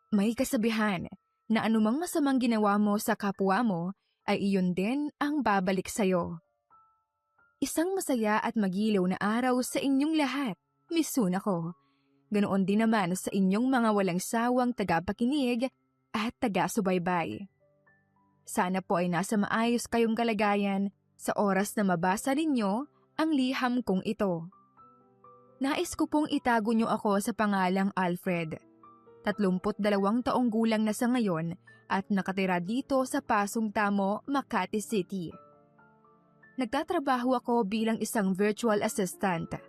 May kasabihan na anumang masamang ginawa mo sa kapwa mo ay iyon din ang babalik sa'yo. Isang masaya at magilaw na araw sa inyong lahat, Miss Sunako. Ganoon din naman sa inyong mga walang sawang tagapakinig at taga-subaybay. Sana po ay nasa maayos kayong kalagayan sa oras na mabasa ninyo ang liham kong ito. Nais ko pong itago niyo ako sa pangalang Alfred. 32 taong gulang na sa ngayon at nakatira dito sa Pasong Tamo, Makati City. Nagtatrabaho ako bilang isang virtual assistant.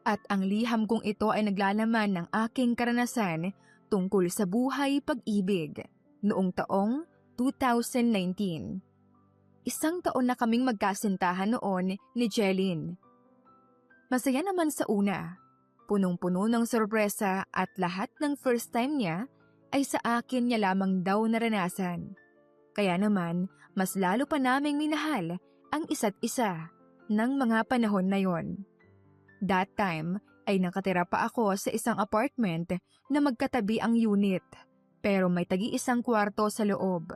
At ang liham kong ito ay naglalaman ng aking karanasan tungkol sa buhay pag-ibig noong taong 2019. Isang taon na kaming magkasintahan noon ni Jeline. Masaya naman sa una. Punong-puno ng sorpresa at lahat ng first time niya ay sa akin niya lamang daw naranasan. Kaya naman, mas lalo pa naming minahal ang isa't isa ng mga panahon na yon. That time ay nakatira pa ako sa isang apartment na magkatabi ang unit pero may tagi-isang kwarto sa loob.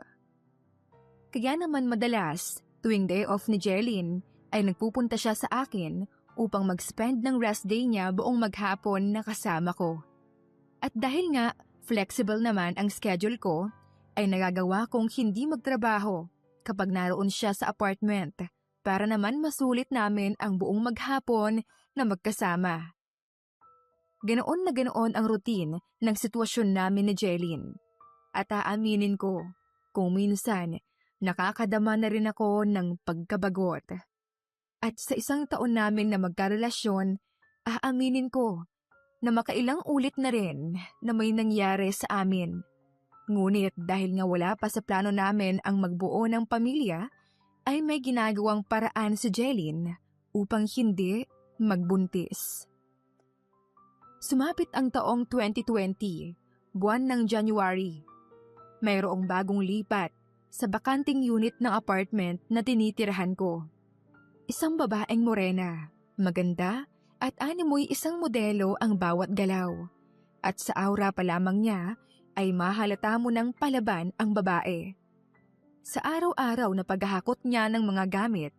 Kaya naman madalas, tuwing day off ni Jeline ay nagpupunta siya sa akin upang mag-spend ng rest day niya buong maghapon na kasama ko. At dahil nga flexible naman ang schedule ko, ay nagagawa kong hindi magtrabaho kapag naroon siya sa apartment para naman masulit namin ang buong maghapon na magkasama. Ganoon ang routine ng sitwasyon namin ni Jeline. At aaminin ko, kung minsan nakakadama na rin ako ng pagkabagot. At sa isang taon namin na magkarelasyon, aaminin ko na makailang ulit na rin na may nangyari sa amin. Ngunit dahil nga wala pa sa plano namin ang magbuo ng pamilya, ay may ginagawang paraan si Jeline upang hindi magbuntis. Sumapit ang taong 2020, buwan ng January. Mayroong bagong lipat sa bakanting unit ng apartment na tinitirahan ko. Isang babaeng morena, maganda at animoy isang modelo ang bawat galaw. At sa aura pa lamang niya ay mahalata mo ng palaban ang babae. Sa araw-araw na paghahakot niya ng mga gamit,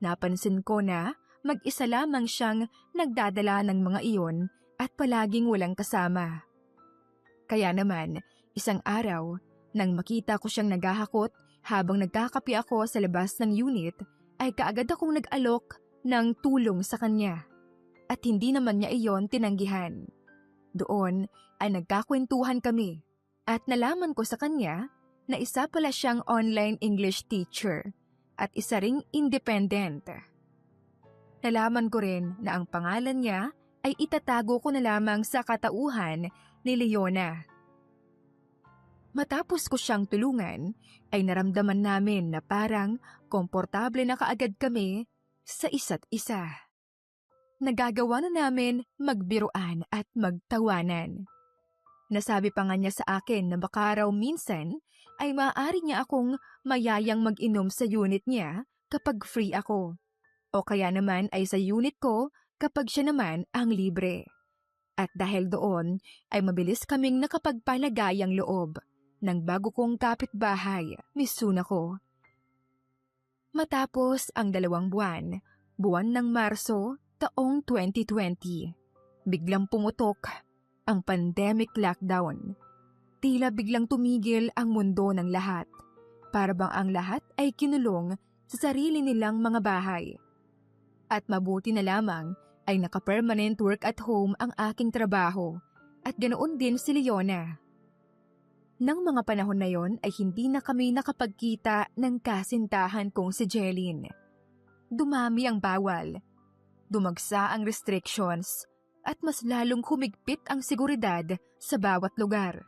napansin ko na mag-isa lamang siyang nagdadala ng mga iyon at palaging walang kasama. Kaya naman, isang araw, nang makita ko siyang naghahakot habang nagkakape ako sa labas ng unit, ay kaagad akong nag-alok ng tulong sa kanya. At hindi naman niya iyon tinanggihan. Doon ay nagkakwentuhan kami at nalaman ko sa kanya na isa pala siyang online English teacher at isa ring independent. Nalaman ko rin na ang pangalan niya ay itatago ko na lamang sa katauhan ni Leona. Matapos ko siyang tulungan, ay naramdaman namin na parang komportable na kaagad kami sa isa't isa. Nagagawa na namin magbiruan at magtawanan. Nasabi pa nga niya sa akin na baka raw minsan ay maaari niya akong mayayang mag-inom sa unit niya kapag free ako. O kaya naman ay sa unit ko kapag siya naman ang libre. At dahil doon ay mabilis kaming nakapagpalagayang loob ng bago kong kapitbahay, Miss Sunako. Matapos ang 2 buwan, buwan ng Marso, taong 2020, biglang pumutok ang pandemic lockdown. Tila biglang tumigil ang mundo ng lahat. Para bang ang lahat ay kinulong sa sarili nilang mga bahay. At mabuti na lamang ay naka-permanent work at home ang aking trabaho at ganoon din si Leona. Nang mga panahon na yon ay hindi na kami nakapagkita ng kasintahan kong si Jeline. Dumami ang bawal, dumagsa ang restrictions, at mas lalong humigpit ang seguridad sa bawat lugar.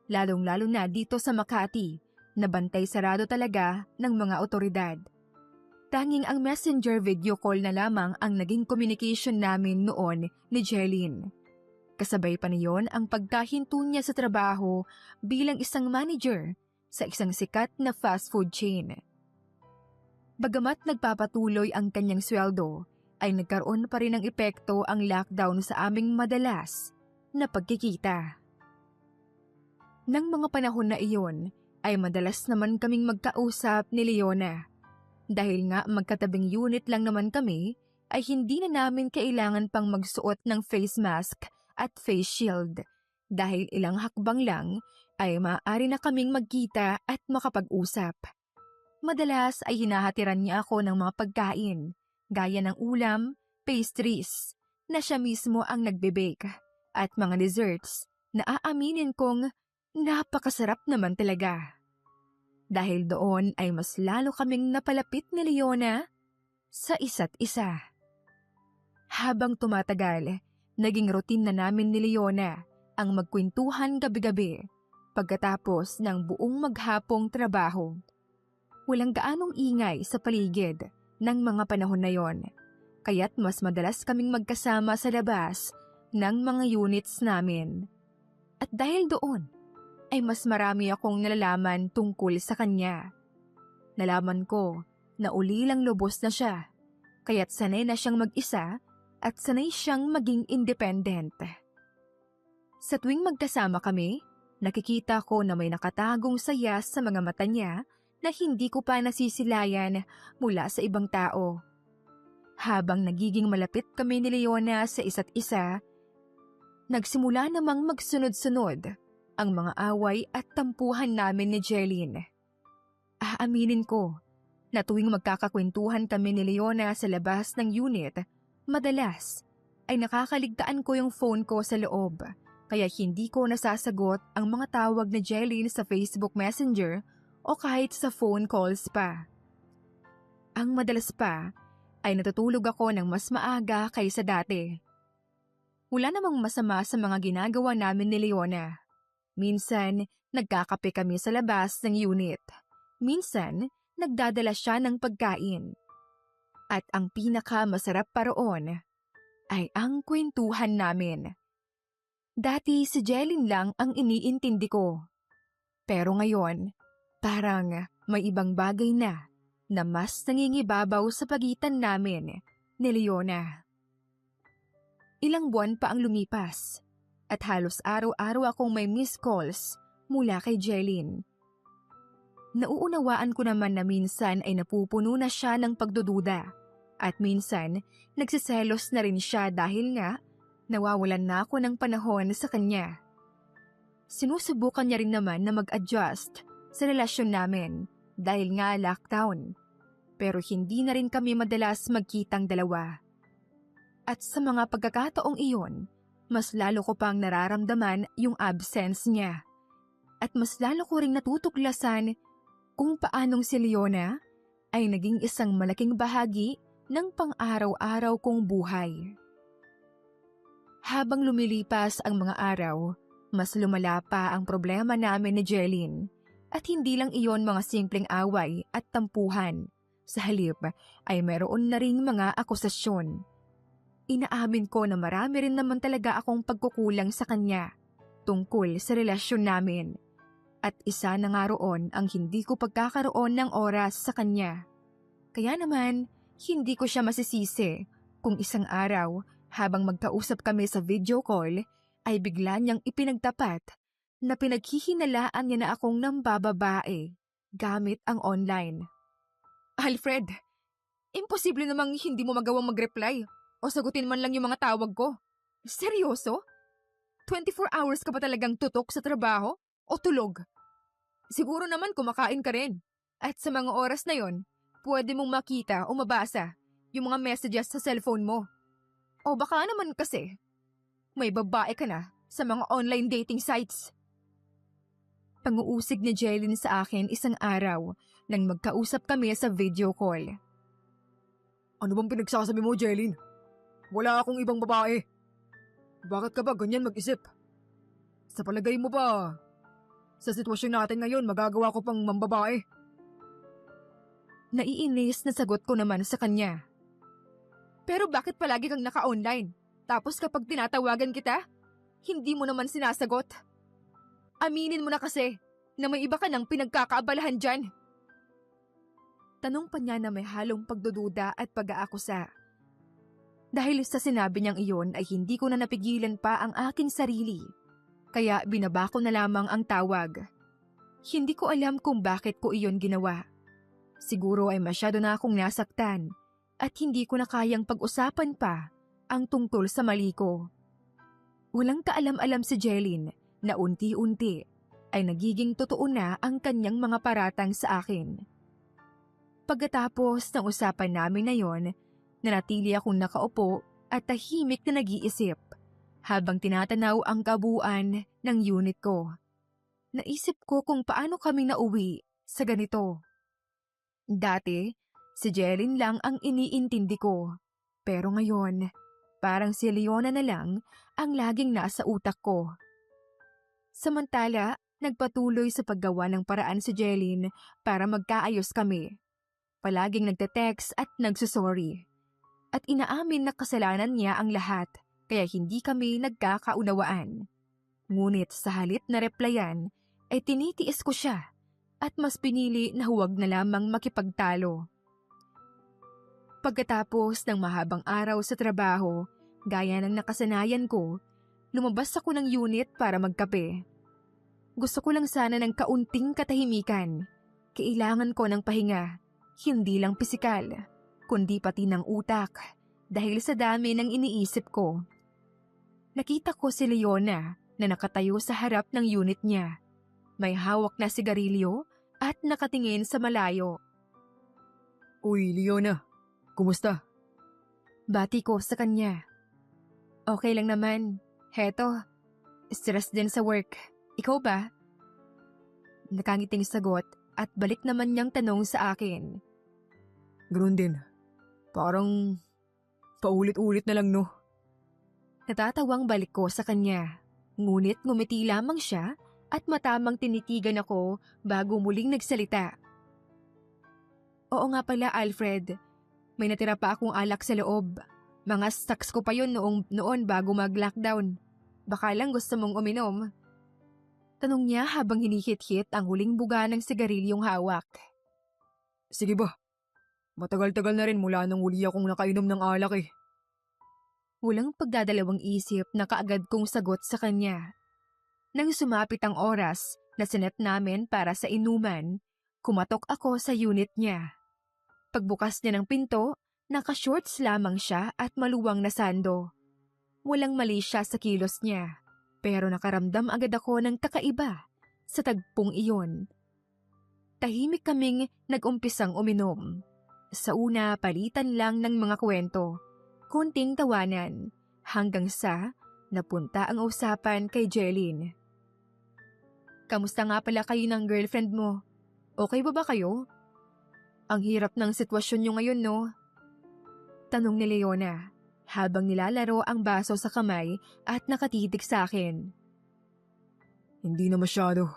Lalong-lalo na dito sa Makati, na bantay sarado talaga ng mga otoridad. Tanging ang messenger video call na lamang ang naging communication namin noon ni Jeline. Kasabay pa niyon ang pagkahinto niya sa trabaho bilang isang manager sa isang sikat na fast food chain. Bagamat nagpapatuloy ang kanyang sweldo, ay nagkaroon pa rin ng epekto ang lockdown sa aming madalas na pagkikita. Nang mga panahon na iyon ay madalas naman kaming magkausap ni Leona. Dahil nga magkatabing unit lang naman kami, ay hindi na namin kailangan pang magsuot ng face mask at face shield. Dahil ilang hakbang lang ay maaari na kaming magkita at makapag-usap. Madalas ay hinahatiran niya ako ng mga pagkain, gaya ng ulam, pastries, na siya mismo ang nagbe-bake, at mga desserts na aaminin kong napakasarap naman talaga. Dahil doon ay mas lalo kaming napalapit ni Leona sa isa't isa. Habang tumatagal, naging routine na namin ni Leona ang magkwentuhan gabi-gabi pagkatapos ng buong maghapong trabaho. Walang gaanong ingay sa paligid ng mga panahon na yon, kaya't mas madalas kaming magkasama sa labas ng mga units namin. At dahil doon, ay mas marami akong nalalaman tungkol sa kanya. Nalaman ko na ulilang lubos na siya, kaya't sanay na siyang mag-isa at sanay siyang maging independent. Sa tuwing magkasama kami, nakikita ko na may nakatagong saya sa mga mata niya na hindi ko pa nasisilayan mula sa ibang tao. Habang nagiging malapit kami ni Leona sa isa't isa, nagsimula namang magsunod-sunod ang mga away at tampuhan namin ni Jeline. Aaminin ko na tuwing magkakakwentuhan kami ni Leona sa labas ng unit, madalas ay nakakaligtaan ko yung phone ko sa loob, kaya hindi ko nasasagot ang mga tawag ni Jeline sa Facebook Messenger o kahit sa phone calls pa. Ang madalas pa ay natutulog ako ng mas maaga kaysa dati. Wala namang masama sa mga ginagawa namin ni Leona. Minsan, nagkakape kami sa labas ng unit. Minsan, nagdadala siya ng pagkain. At ang pinakamasarap pa roon ay ang kwentuhan namin. Dati si Jeline lang ang iniintindi ko. Pero ngayon, parang may ibang bagay na mas nangingibabaw sa pagitan namin ni Leona. Ilang buwan pa ang lumipas. At halos araw-araw akong may missed calls mula kay Jeline. Nauunawaan ko naman na minsan ay napupuno na siya ng pagdududa at minsan nagsiselos na rin siya dahil nga nawawalan na ako ng panahon sa kanya. Sinusubukan niya rin naman na mag-adjust sa relasyon namin dahil nga lockdown, pero hindi na rin kami madalas magkitang dalawa. At sa mga pagkakataong iyon, mas lalo ko pang nararamdaman yung absence niya. At mas lalo ko ring natutuklasan kung paanong si Leona ay naging isang malaking bahagi ng pang-araw-araw kong buhay. Habang lumilipas ang mga araw, mas lumala pa ang problema namin ni Jeline. At hindi lang iyon mga simpleng away at tampuhan. Sa halip ay mayroon na ring mga akusasyon. Inaamin ko na marami rin naman talaga akong pagkukulang sa kanya tungkol sa relasyon namin. At isa na nga roon ang hindi ko pagkakaroon ng oras sa kanya. Kaya naman, hindi ko siya masisisi kung isang araw habang magkausap kami sa video call ay bigla niyang ipinagtapat na pinaghihinalaan niya na akong nambababae gamit ang online. Alfred, imposible namang hindi mo magawang mag-reply o sagutin man lang yung mga tawag ko. Seryoso? 24 hours ka ba talagang tutok sa trabaho o tulog? Siguro naman kumakain ka rin. At sa mga oras na yon, pwede mong makita o mabasa yung mga messages sa cellphone mo. O baka naman kasi, may babae ka na sa mga online dating sites. Panguusig ni Jeline sa akin isang araw nang magkausap kami sa video call. Ano bang pinagsasabi mo, Jeline? Wala akong ibang babae. Bakit ka ba ganyan mag-isip? Sa palagay mo ba, sa sitwasyon natin ngayon magagawa ko pang mambabae? Naiinis na sagot ko naman sa kanya. Pero bakit palagi kang naka-online? Tapos kapag tinatawagan kita, hindi mo naman sinasagot? Aminin mo na kasi na may iba ka nang pinagkakaabalahan dyan. Tanong pa niya na may halong pagdududa at pag-aakusa. Dahil sa sinabi niyang iyon ay hindi ko na napigilan pa ang aking sarili. kaya binaba ko na lamang ang tawag. Hindi ko alam kung bakit ko iyon ginawa. Siguro ay masyado na akong nasaktan at hindi ko na kayang pag-usapan pa ang tungkol sa mali ko. Walang kaalam-alam si Jelyn na unti-unti ay nagiging totoo na ang kanyang mga paratang sa akin. Pagkatapos ng usapan namin na yon, nanatili akong nakaupo at tahimik na nag-iisip habang tinatanaw ang kabuuan ng unit ko. Naisip ko kung paano kami nauwi sa ganito. Dati, si Jelyn lang ang iniintindi ko. Pero ngayon, parang si Leona na lang ang laging nasa utak ko. Samantala, nagpatuloy sa paggawa ng paraan si Jelyn para magkaayos kami. Palaging nagte-text at nagsusorry. At inaamin na kasalanan niya ang lahat kaya hindi kami nagkakaunawaan. Ngunit sa halip na replyan ay tinitiis ko siya at mas pinili na huwag na lamang makipagtalo. Pagkatapos ng mahabang araw sa trabaho, gaya ng nakasanayan ko, lumabas ako ng unit para magkape. Gusto ko lang sana ng kaunting katahimikan. Kailangan ko ng pahinga, hindi lang pisikal, kundi pati ng utak dahil sa dami ng iniisip ko. Nakita ko si Leona na nakatayo sa harap ng unit niya. May hawak na sigarilyo at nakatingin sa malayo. Uy, Leona. Kumusta? Bati ko sa kanya. Okay lang naman. Heto, stress din sa work. Ikaw ba? Nakangiting sagot at balik naman niyang tanong sa akin. Ganoon din. Parang paulit-ulit na lang, no? Natatawang balik ko sa kanya. Ngunit ngumiti lamang siya at matamang tinitigan ako bago muling nagsalita. Oo nga pala, Alfred. May natira pa akong alak sa loob. Mga stocks ko pa yun noon bago mag-lockdown. Baka lang gusto mong uminom. Tanong niya habang hinihit-hit ang huling buga ng sigarilyong hawak. Sige ba? Matagal-tagal na rin mula nung huli akong nakainom ng alak eh. Walang pagdadalawang isip na kaagad kong sagot sa kanya. Nang sumapit ang oras na sinet namin para sa inuman, kumatok ako sa unit niya. Pagbukas niya ng pinto, naka-shorts lamang siya at maluwang na sando. Walang mali siya sa kilos niya, pero nakaramdam agad ako ng kakaiba sa tagpong iyon. Tahimik kaming nag-umpisang uminom. Sa una, palitan lang ng mga kwento, konting tawanan, hanggang sa napunta ang usapan kay Jelyn. Kamusta nga pala kayo ng girlfriend mo? Okay ba kayo? Ang hirap ng sitwasyon niyo ngayon, no? Tanong ni Leona habang nilalaro ang baso sa kamay at nakatitig sa akin. Hindi na masyado.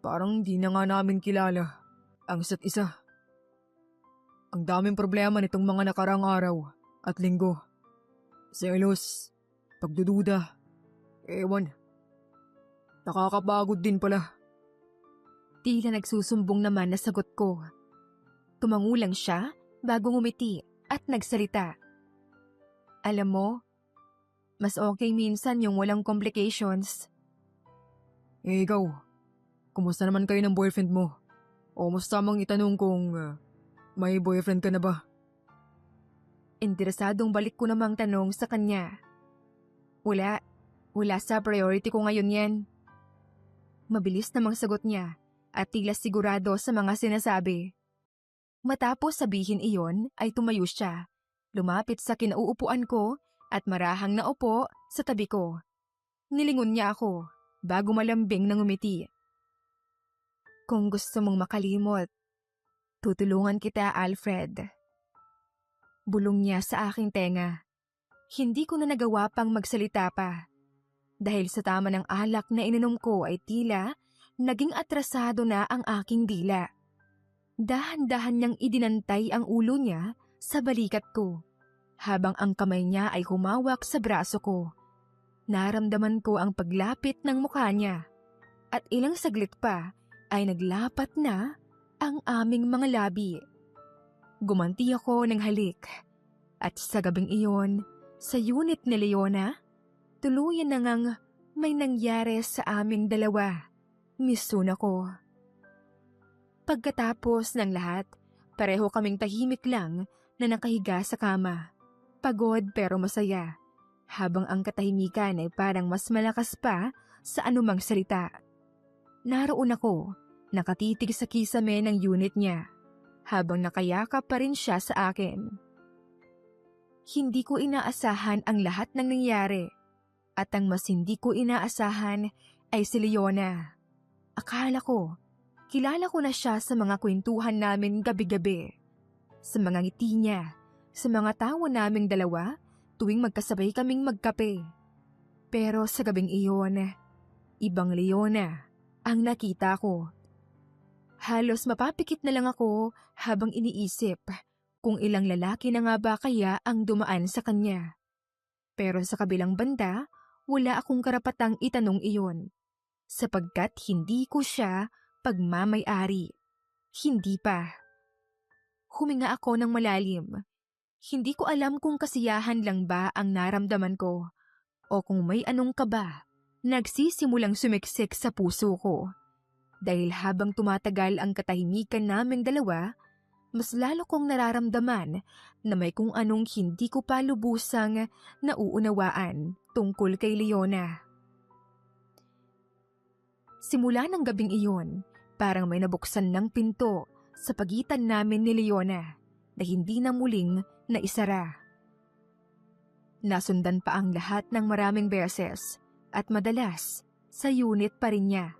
Parang di na nga namin kilala ang isa't isa. Ang daming problema nitong mga nakarang araw at linggo. Selos, pagdududa, ewan. Nakakapagod din pala. Tila nagsusumbong naman na sagot ko. Tumango lang siya bago ngumiti at nagsalita. Alam mo, mas okay minsan yung walang complications. Eh ikaw, kumusta naman kayo ng boyfriend mo? O mas tamang itanong kung may boyfriend ka na ba? Interesadong balik ko namang tanong sa kanya. Wala sa priority ko ngayon yan. Mabilis namang sagot niya at tila sigurado sa mga sinasabi. Matapos sabihin iyon ay tumayo siya, lumapit sa kinauupuan ko at marahang naupo sa tabi ko. Nilingon niya ako bago malambing na ngumiti. Kung gusto mong makalimot, tutulungan kita, Alfred. Bulong niya sa aking tenga. Hindi ko na nagawa pang magsalita pa. Dahil sa tama ng alak na ininom ko ay tila naging atrasado na ang aking dila. Dahan-dahan niyang idinantay ang ulo niya sa balikat ko, habang ang kamay niya ay humawak sa braso ko. Naramdaman ko ang paglapit ng mukha niya, at ilang saglit pa ay naglapat na ang aming mga labi. Gumanti ako ng halik, at sa gabing iyon, sa unit ni Leona, tuluyan na ngang may nangyari sa aming dalawa, Miss Sunako. Pagkatapos ng lahat, pareho kaming tahimik lang na nakahiga sa kama. Pagod pero masaya, habang ang katahimikan ay parang mas malakas pa sa anumang salita. Naroon ako, nakatitig sa kisame ng unit niya, habang nakayakap pa rin siya sa akin. Hindi ko inaasahan ang lahat ng nangyari, at ang mas hindi ko inaasahan ay si Leona. Akala ko, kilala ko na siya sa mga kwentuhan namin gabi-gabi, sa mga ngiti niya, sa mga tawa naming dalawa tuwing magkasabay kaming magkape. Pero sa gabing iyon, ibang Leona ang nakita ko. Halos mapapikit na lang ako habang iniisip kung ilang lalaki na nga ba kaya ang dumaan sa kanya. Pero sa kabilang banda, wala akong karapatang itanong iyon, sapagkat hindi ko siya pagmamay-ari. Hindi pa. Huminga ako ng malalim. Hindi ko alam kung kasiyahan lang ba ang naramdaman ko o kung may anong kaba nagsisimulang sumiksik sa puso ko. Dahil habang tumatagal ang katahimikan naming dalawa, mas lalo kong nararamdaman na may kung anong hindi ko pa lubusang nauunawaan tungkol kay Leona. Simula ng gabing iyon, parang may nabuksan ng pinto sa pagitan namin ni Leona na hindi na muling naisara. Nasundan pa ang lahat ng maraming beses at madalas sa unit pa rin niya.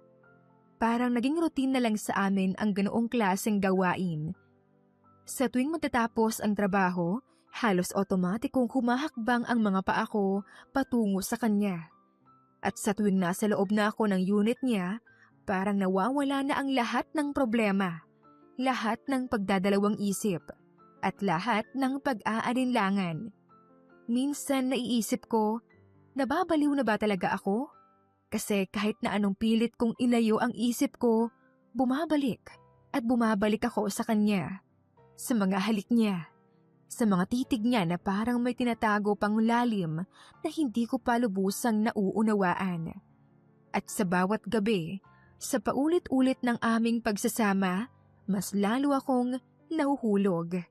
Parang naging routine na lang sa amin ang ganoong klaseng gawain. Sa tuwing matatapos ang trabaho, halos otomatikong humahakbang ang mga paa ko patungo sa kanya. At sa tuwing nasa loob na ako ng unit niya, parang nawawala na ang lahat ng problema, lahat ng pagdadalawang isip, at lahat ng pag-aalinlangan. Minsan naiisip ko, nababaliw na ba talaga ako? Kasi kahit na anong pilit kong ilayo ang isip ko, bumabalik at bumabalik ako sa kanya. Sa mga halik niya, sa mga titig niya na parang may tinatago pang lalim na hindi ko pa lubusang nauunawaan. At sa bawat gabi, sa paulit-ulit ng aming pagsasama, mas lalo akong nahuhulog.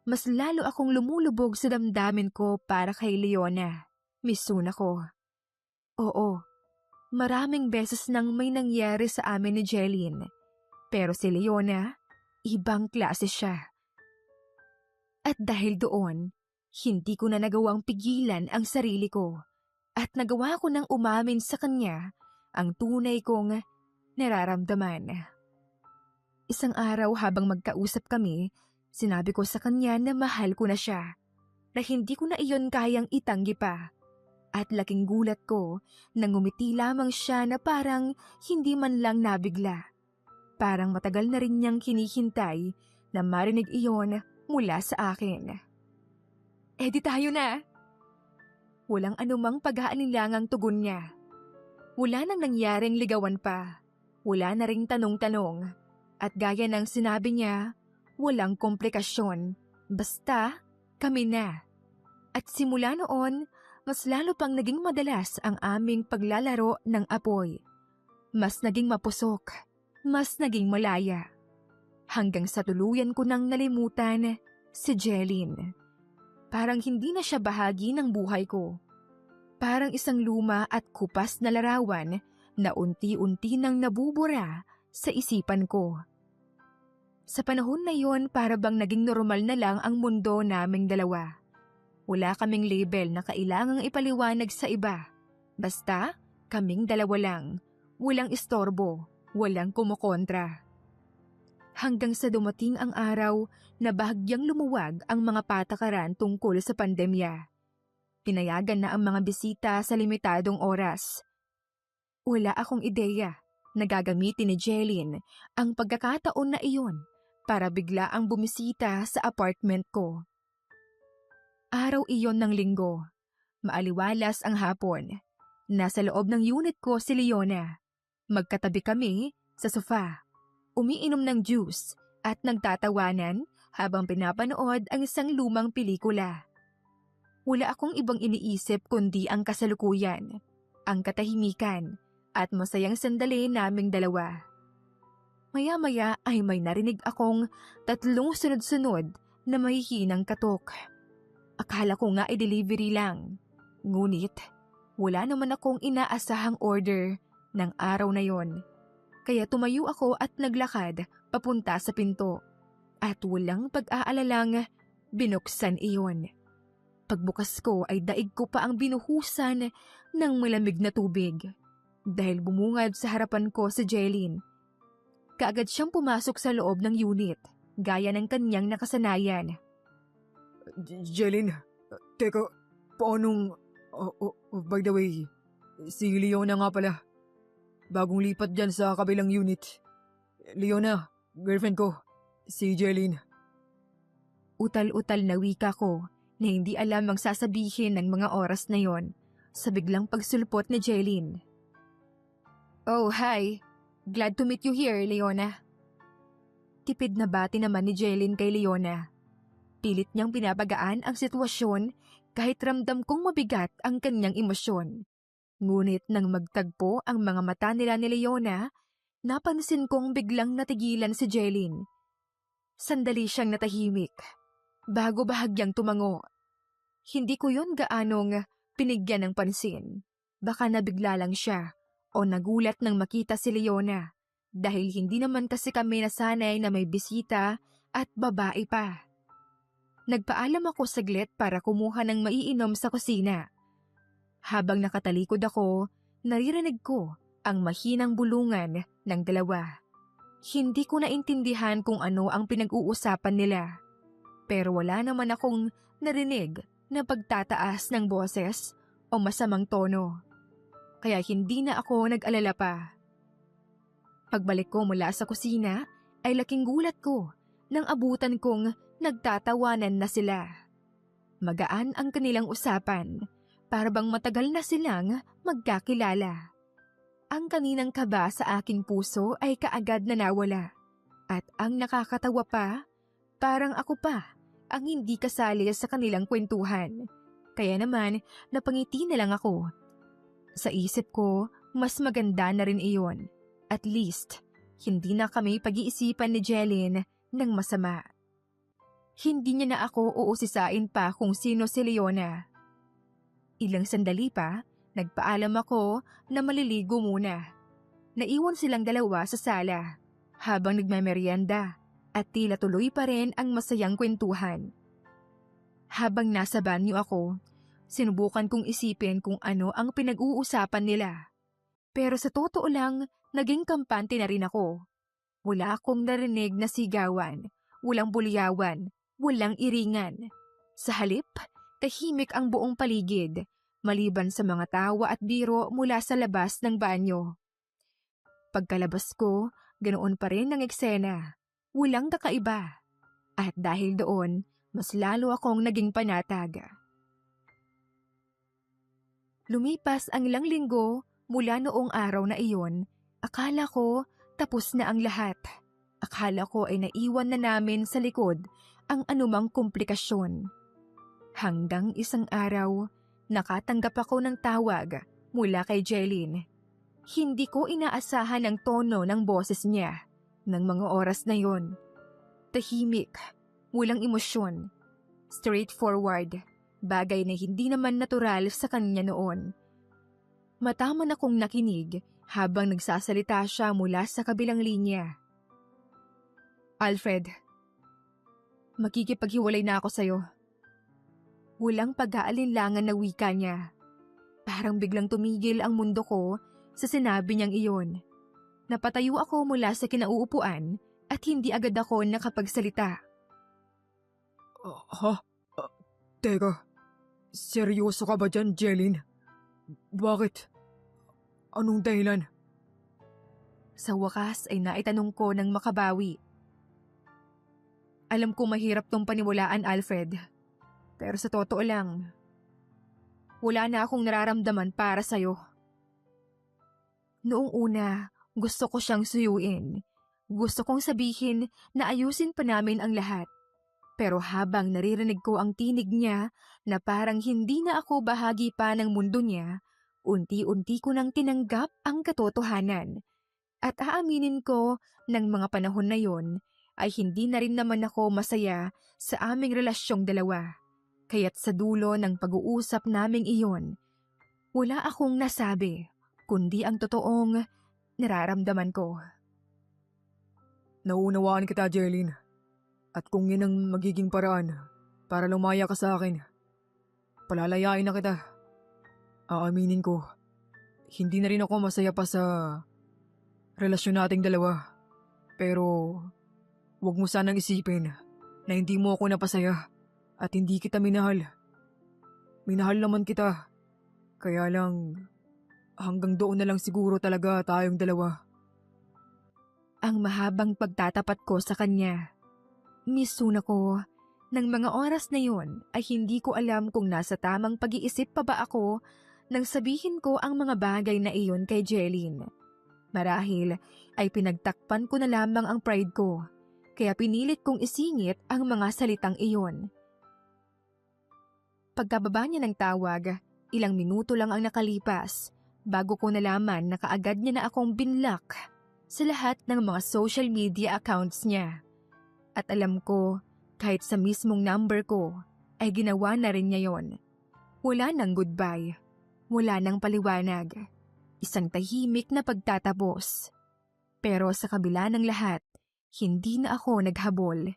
Mas lalo akong lumulubog sa damdamin ko para kay Leona, Miss Sunako. Oo, maraming beses nang may nangyari sa amin ni Jeline. Pero si Leona, ibang klase siya. At dahil doon, hindi ko na nagawang pigilan ang sarili ko at nagawa ko nang umamin sa kanya ang tunay kong nararamdaman. Isang araw habang magkausap kami, sinabi ko sa kanya na mahal ko na siya, na hindi ko na iyon kayang itanggi pa. At laking gulat ko nang ngumiti lamang siya na parang hindi man lang nabigla. Parang matagal na rin niyang hinihintay na marinig iyon mula sa akin. "Eh di tayo na." Walang anumang pag-aalinlangang tugon niya. Wala nang nangyaring ligawan pa. Wala na ring tanong-tanong. At gaya ng sinabi niya, walang komplikasyon. Basta kami na. At simula noon, mas lalo pang naging madalas ang aming paglalaro ng apoy. Mas naging mapusok. Mas naging malaya. Hanggang sa tuluyan ko nang nalimutan si Jeline. Parang hindi na siya bahagi ng buhay ko. Parang isang luma at kupas na larawan na unti-unti nang nabubura sa isipan ko. Sa panahon na yon, para bang naging normal na lang ang mundo naming dalawa. Wala kaming label na kailangang ipaliwanag sa iba. Basta kaming dalawa lang. Walang istorbo, walang kumukontra. Hanggang sa dumating ang araw na bahagyang lumuwag ang mga patakaran tungkol sa pandemya. Pinayagan na ang mga bisita sa limitadong oras. Wala akong ideya na gagamitin ni Jeline ang pagkakataon na iyon para bigla ang bumisita sa apartment ko. Araw iyon ng linggo. Maaliwalas ang hapon. Nasa loob ng unit ko si Leona. Magkatabi kami sa sofa. Umiinom ng juice at nagtatawanan habang pinapanood ang isang lumang pelikula. Wala akong ibang iniisip kundi ang kasalukuyan ang katahimikan at masayang sandali naming dalawa. Maya-maya ay may narinig akong 3 sunod-sunod na mahihinang katok. Akala ko nga i-delivery lang. Ngunit wala naman akong inaasahang order ng araw na yon. Kaya tumayo ako at naglakad papunta sa pinto. At walang pag-aalalang binuksan iyon. Pagbukas ko ay daig ko pa ang binuhusan ng malamig na tubig. Dahil bumungad sa harapan ko si Jeline. Kaagad siyang pumasok sa loob ng unit, gaya ng kanyang nakasanayan. Jeline, teka, paanong... by the way, si Leona nga pala. Bagong lipat dyan sa kabilang unit. Leona, girlfriend ko, si Jeline. Utal-utal na wika ko na hindi alam ang sasabihin ng mga oras na yon sa biglang pagsulpot ni Jeline. Oh, hi. Glad to meet you here, Leona. Tipid na bati naman ni Jeline kay Leona. Pilit niyang pinapagaan ang sitwasyon kahit ramdam kong mabigat ang kanyang emosyon. Ngunit nang magtagpo ang mga mata nila ni Leona, napansin kong biglang natigilan si Jeline. Sandali siyang natahimik, bago bahagyang tumango. Hindi ko yon gaanong pinigyan ng pansin. Baka nabigla lang siya o nagulat nang makita si Leona dahil hindi naman kasi kami nasanay na may bisita at babae pa. Nagpaalam ako saglit para kumuha ng maiinom sa kusina. Habang nakatalikod ako, naririnig ko ang mahinang bulungan ng dalawa. Hindi ko naintindihan kung ano ang pinag-uusapan nila. Pero wala naman akong narinig na pagtataas ng boses o masamang tono. Kaya hindi na ako nag-alala pa. Pagbalik ko mula sa kusina ay laking gulat ko nang abutan kong nagtatawanan na sila. Magaan ang kanilang usapan, para bang matagal na silang magkakilala. Ang kaninang kaba sa aking puso ay kaagad na nawala. At ang nakakatawa pa, parang ako pa ang hindi kasali sa kanilang kwentuhan. Kaya naman, napangiti na lang ako. Sa isip ko, mas maganda na rin iyon. At least, hindi na kami pag-iisipan ni Jeline ng masama. Hindi niya na ako uusisain pa kung sino si Leona. Ilang sandali pa, nagpaalam ako na maliligo muna. Naiwan silang dalawa sa sala habang nagmemeryenda at tila tuloy pa rin ang masayang kwentuhan. Habang nasa banyo ako, sinubukan kong isipin kung ano ang pinag-uusapan nila. Pero sa totoo lang, naging kampante na rin ako. Wala akong narinig na sigawan, walang buliyawan, walang iringan. Sa halip, tahimik ang buong paligid, maliban sa mga tawa at biro mula sa labas ng banyo. Pagkalabas ko, ganoon pa rin ang eksena. Walang kakaiba. At dahil doon, mas lalo akong naging panatag. Lumipas ang ilang linggo mula noong araw na iyon, akala ko tapos na ang lahat. Akala ko ay naiwan na namin sa likod ang anumang komplikasyon. Hanggang isang araw, nakatanggap ako ng tawag mula kay Jeline. Hindi ko inaasahan ang tono ng boses niya ng mga oras na yon. Tahimik, walang emosyon, straightforward, bagay na hindi naman natural sa kanya noon. Mataman akong nakinig habang nagsasalita siya mula sa kabilang linya. Alfred, makikipaghiwalay na ako sa'yo. Walang pag-aalinlangan na wika niya. Parang biglang tumigil ang mundo ko sa sinabi niyang iyon. Napatayo ako mula sa kinauupuan at hindi agad ako nakapagsalita. Teka, seryoso ka ba dyan, Jeline? Bakit? Anong dahilan? Sa wakas ay naitanong ko ng makabawi. Alam ko mahirap tong paniwalaan, Alfred. Pero sa totoo lang, wala na akong nararamdaman para sa'yo. Noong una, gusto ko siyang suyuin. Gusto kong sabihin na ayusin pa namin ang lahat. Pero habang naririnig ko ang tinig niya na parang hindi na ako bahagi pa ng mundo niya, unti-unti ko nang tinanggap ang katotohanan. At aaminin ko, ng mga panahon na yon ay hindi na rin naman ako masaya sa aming relasyong dalawa. Kaya't sa dulo ng pag-uusap naming iyon, wala akong nasabi, kundi ang totoong nararamdaman ko. Nauunawaan kita, Jeline. At kung yun ang magiging paraan para lumaya ka sa akin, palalayain na kita. Aaminin ko, hindi na rin ako masaya pa sa relasyon nating dalawa. Pero huwag mo sanang isipin na hindi mo ako napasaya at hindi kita minahal. Minahal naman kita. Kaya lang, hanggang doon na lang siguro talaga tayong dalawa. Ang mahabang pagtatapat ko sa kanya. Misuna ko, ng mga oras na yon ay hindi ko alam kung nasa tamang pag-iisip pa ba ako nang sabihin ko ang mga bagay na iyon kay Jeline. Marahil ay pinagtakpan ko na lamang ang pride ko, kaya pinilit kong isingit ang mga salitang iyon. Pagkababa niya ng tawag, ilang minuto lang ang nakalipas bago ko nalaman na kaagad niya na akong binlock sa lahat ng mga social media accounts niya. At alam ko, kahit sa mismong number ko, ay ginawa na rin niya yon. Wala nang goodbye, wala nang paliwanag, isang tahimik na pagtatapos. Pero sa kabila ng lahat, hindi na ako naghabol.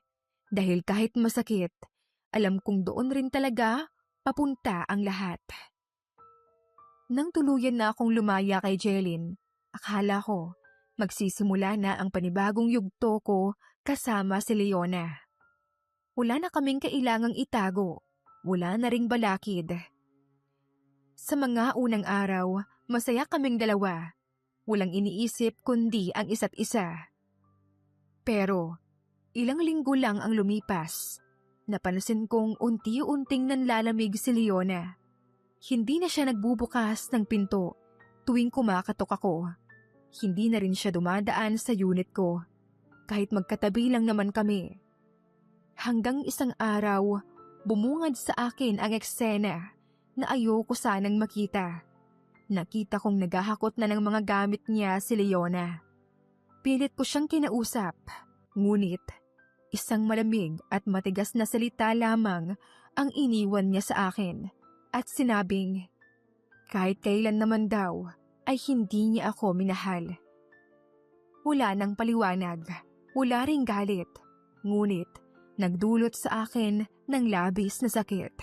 Dahil kahit masakit, alam kong doon rin talaga papunta ang lahat. Nang tuluyan na akong lumaya kay Jeline, akala ko magsisimula na ang panibagong yugto ko kasama si Leona. Wala na kaming kailangang itago, wala na ring balakid. Sa mga unang araw, masaya kaming dalawa. Walang iniisip kundi ang isa't isa. Pero, ilang linggo lang ang lumipas. Napansin kong unti-unting nanlalamig si Leona. Hindi na siya nagbubukas ng pinto tuwing kumakatok ako. Hindi na rin siya dumadaan sa unit ko, kahit magkatabi lang naman kami. Hanggang isang araw, bumungad sa akin ang eksena na ayoko sanang makita. Nakita kong naghahakot na ng mga gamit niya si Leona. Pilit ko siyang kinausap, ngunit isang malamig at matigas na salita lamang ang iniwan niya sa akin at sinabing, kahit kailan naman daw ay hindi niya ako minahal. Wala nang paliwanag, wala ring galit, ngunit nagdulot sa akin ng labis na sakit.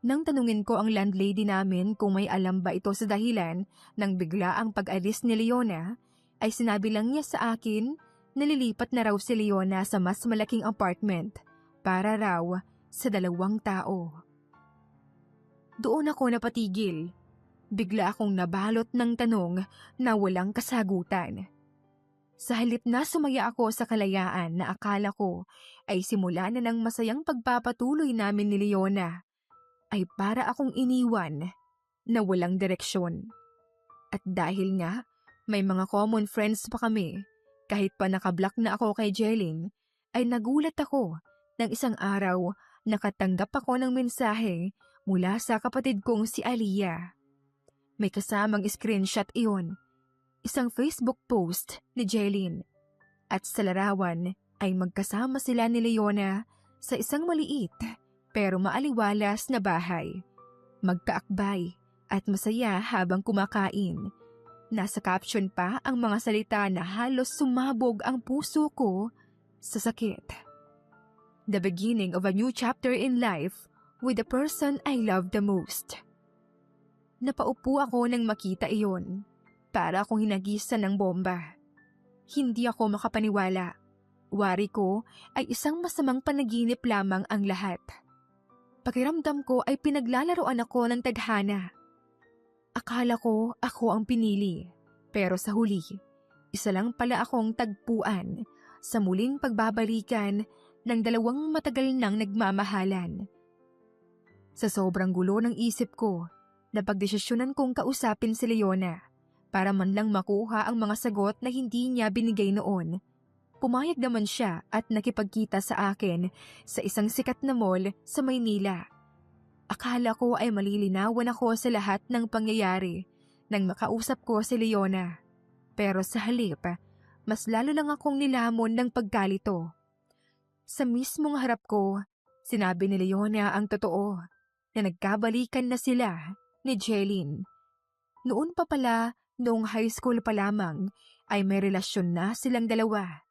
Nang tanungin ko ang landlady namin kung may alam ba ito sa dahilan ng biglaang pag-alis ni Leona, ay sinabi lang niya sa akin na lilipat na raw si Leona sa mas malaking apartment para raw sa 2 tao. Doon ako napatigil. Bigla akong nabalot ng tanong na walang kasagutan. Sa halip na sumaya ako sa kalayaan na akala ko ay simula na ng masayang pagpapatuloy namin ni Leona, ay para akong iniwan na walang direksyon. At dahil nga may mga common friends pa kami, kahit pa nakablock na ako kay Jeline, ay nagulat ako nang isang araw nakatanggap ako ng mensahe mula sa kapatid kong si Aliyah. May kasamang screenshot iyon, isang Facebook post ni Jeline. At sa larawan ay magkasama sila ni Leona sa isang maliit pero maaliwalas na bahay. Magkaakbay at masaya habang kumakain. Nasa caption pa ang mga salita na halos sumabog ang puso ko sa sakit. The beginning of a new chapter in life with the person I love the most. Napaupo ako nang makita iyon, para akong hinagisan ng bomba. Hindi ako makapaniwala. Wari ko ay isang masamang panaginip lamang ang lahat. Pakiramdam ko ay pinaglalaroan ako ng tadhana. Akala ko ako ang pinili, pero sa huli, isa lang pala akong tagpuan sa muling pagbabalikan ng 2 matagal nang nagmamahalan. Sa sobrang gulo ng isip ko, napagdesisyonan kong kausapin si Leona para man lang makuha ang mga sagot na hindi niya binigay noon. Pumayag naman siya at nakipagkita sa akin sa isang sikat na mall sa Maynila. Akala ko ay malilinawan ako sa lahat ng pangyayari nang makausap ko si Leona. Pero sa halip, mas lalo lang akong nilamon ng pagkalito. Sa mismong harap ko, sinabi ni Leona ang totoo na nagkabalikan na sila ni Jeline. Noon pa pala, noong high school pa lamang, ay may relasyon na silang dalawa.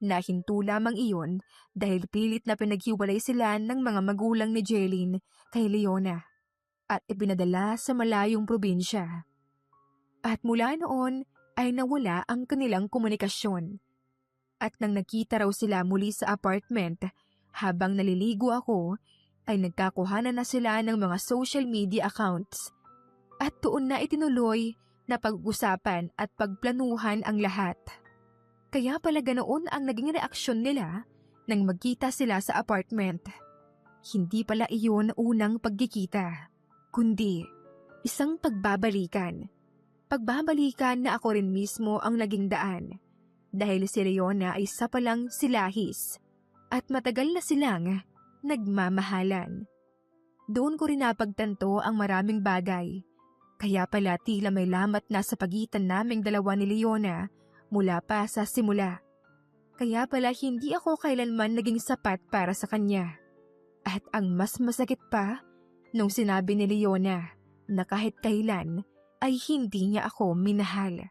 Nahinto lamang iyon dahil pilit na pinaghiwalay sila ng mga magulang ni Jeline kay Leona at ipinadala sa malayong probinsya. At mula noon ay nawala ang kanilang komunikasyon. At nang nakita raw sila muli sa apartment habang naliligo ako, ay nagkakuhanan na sila ng mga social media accounts. At doon na itinuloy na pag-usapan at pagplanuhan ang lahat. Kaya pala ganoon ang naging reaksyon nila nang magkita sila sa apartment. Hindi pala iyon unang pagkikita, kundi isang pagbabalikan. Pagbabalikan na ako rin mismo ang naging daan dahil si Leona ay isa palang silahis at matagal na silang nagmamahalan. Doon ko rin napagtanto ang maraming bagay. Kaya pala tila may lamat na sa pagitan naming dalawa ni Leona mula pa sa simula. Kaya pala hindi ako kailanman naging sapat para sa kanya. At ang mas masakit pa, nung sinabi ni Leona na kahit kailan ay hindi niya ako minahal.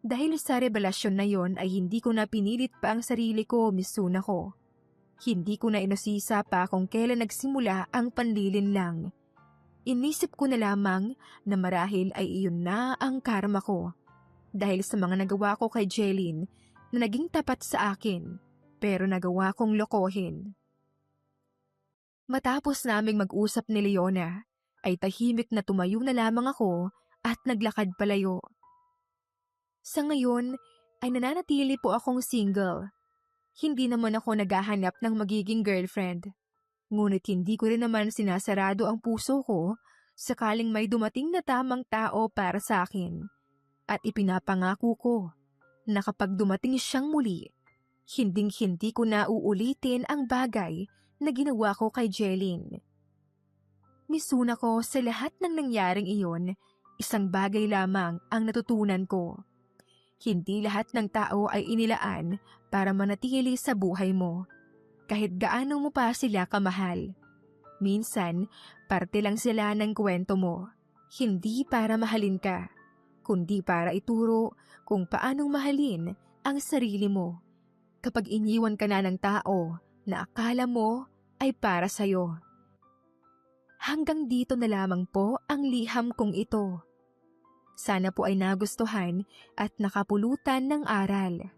Dahil sa revelasyon na yon ay hindi ko na pinilit pa ang sarili ko, Mizuna ko. Hindi ko na inusisa pa kung kailan nagsimula ang panlilinlang. Inisip ko na lamang na marahil ay iyon na ang karma ko. Dahil sa mga nagawa ko kay Jeline na naging tapat sa akin, pero nagawa kong lokohin. Matapos naming mag-usap ni Leona, ay tahimik na tumayo na lamang ako at naglakad palayo. Sa ngayon, ay nananatili po akong single. Hindi naman ako naghahanap ng magiging girlfriend. Ngunit hindi ko rin naman sinasarado ang puso ko sakaling may dumating na tamang tao para sa akin. At ipinapangako ko na kapag dumating siyang muli, hinding-hindi ko na uulitin ang bagay na ginawa ko kay Jeline. Mizuna ko, sa lahat ng nangyaring iyon, isang bagay lamang ang natutunan ko. Hindi lahat ng tao ay inilaan para manatili sa buhay mo, kahit gaano mo pa sila kamahal. Minsan, parte lang sila ng kwento mo, hindi para mahalin ka, kundi para ituro kung paanong mahalin ang sarili mo kapag iniwan ka na ng tao na akala mo ay para sa'yo. Hanggang dito na lamang po ang liham kong ito. Sana po ay nagustuhan at nakapulutan ng aral.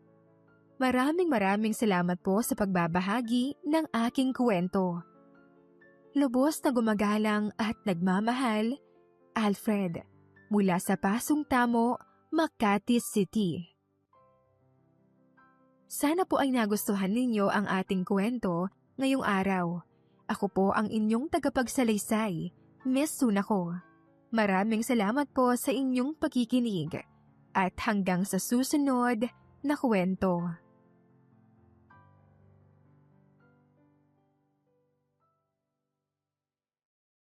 Maraming salamat po sa pagbabahagi ng aking kwento. Lubos na gumagalang at nagmamahal, Alfred, mula sa Pasong Tamo, Makati City. Sana po ay nagustuhan ninyo ang ating kwento ngayong araw. Ako po ang inyong tagapagsalaysay, Mizuna ko. Maraming salamat po sa inyong pakikinig at hanggang sa susunod na kwento.